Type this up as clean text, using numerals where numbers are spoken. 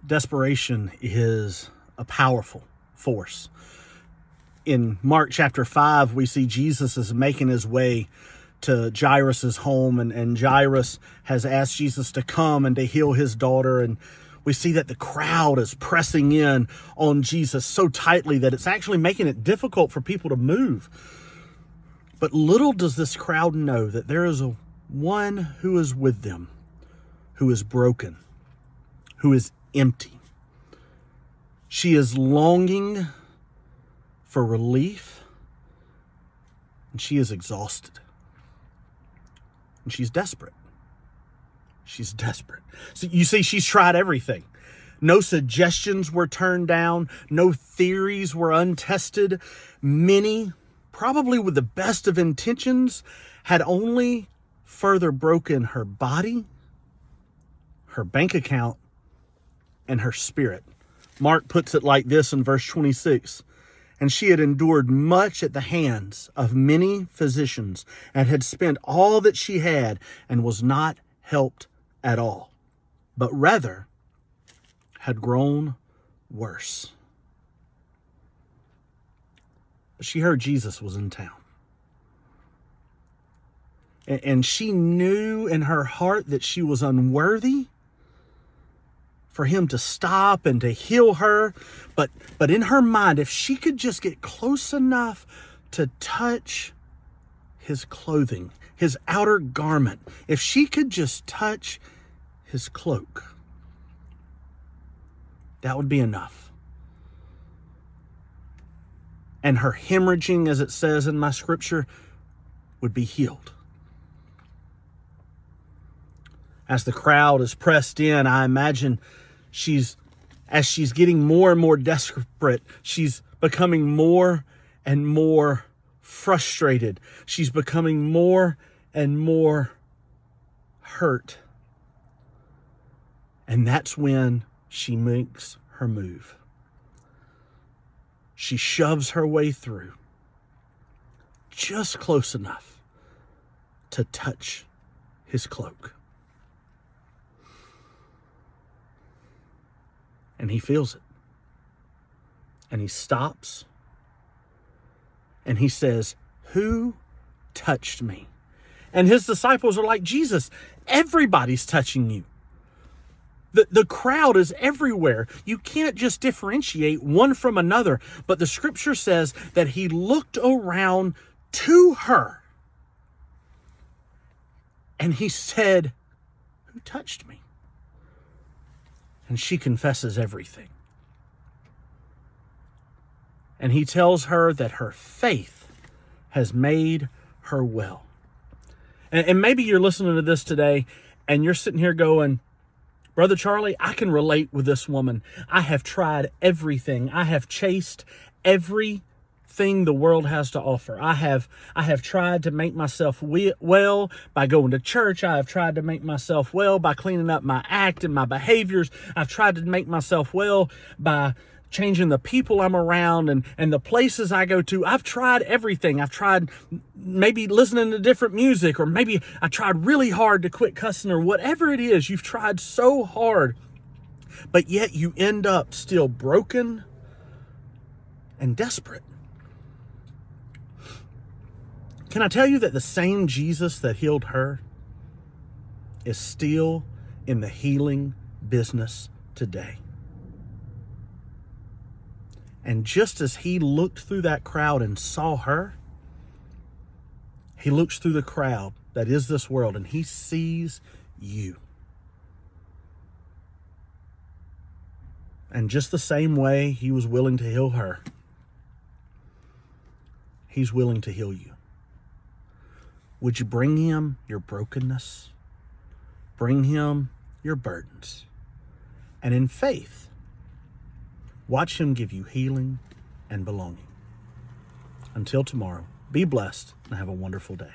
Desperation is a powerful force. In Mark chapter 5, we see Jesus is making his way to Jairus' home, and Jairus has asked Jesus to come and to heal his daughter. And we see that the crowd is pressing in on Jesus so tightly that it's actually making it difficult for people to move. But little does this crowd know that there is one who is with them, who is broken, who is empty. She is longing for relief, and she is exhausted. And she's desperate. She's desperate. So you see, she's tried everything. No suggestions were turned down. No theories were untested. Many, probably with the best of intentions, had only further broken her body, her bank account, and her spirit. Mark puts it like this in verse 26. And she had endured much at the hands of many physicians, and had spent all that she had, and was not helped at all, but rather had grown worse. But she heard Jesus was in town. And she knew in her heart that she was unworthy for him to stop and to heal her. But in her mind, if she could just get close enough to touch his clothing, his outer garment, if she could just touch his cloak, that would be enough. And her hemorrhaging, as it says in my scripture, would be healed. As the crowd is pressed in, I imagine as she's getting more and more desperate, she's becoming more and more frustrated. She's becoming more and more hurt. And that's when she makes her move. She shoves her way through just close enough to touch his cloak. And he feels it. And he stops. And he says, "Who touched me?" And his disciples are like, "Jesus, everybody's touching you. The crowd is everywhere. You can't just differentiate one from another." But the scripture says that he looked around to her. And he said, "Who touched me?" And she confesses everything. And he tells her that her faith has made her well. And maybe you're listening to this today and you're sitting here going, "Brother Charlie, I can relate with this woman. I have tried everything. I have chased everything the world has to offer. I have tried to make myself well by going to church. I have tried to make myself well by cleaning up my act and my behaviors. I've tried to make myself well by changing the people I'm around and the places I go to. I've tried everything. I've tried maybe listening to different music, or maybe I tried really hard to quit cussing, or whatever it is. You've tried so hard, but yet you end up still broken and desperate. Can I tell you that the same Jesus that healed her is still in the healing business today? And just as he looked through that crowd and saw her, he looks through the crowd that is this world and he sees you. And just the same way he was willing to heal her, he's willing to heal you. Would you bring him your brokenness? Bring him your burdens. And in faith, watch him give you healing and belonging. Until tomorrow, be blessed and have a wonderful day.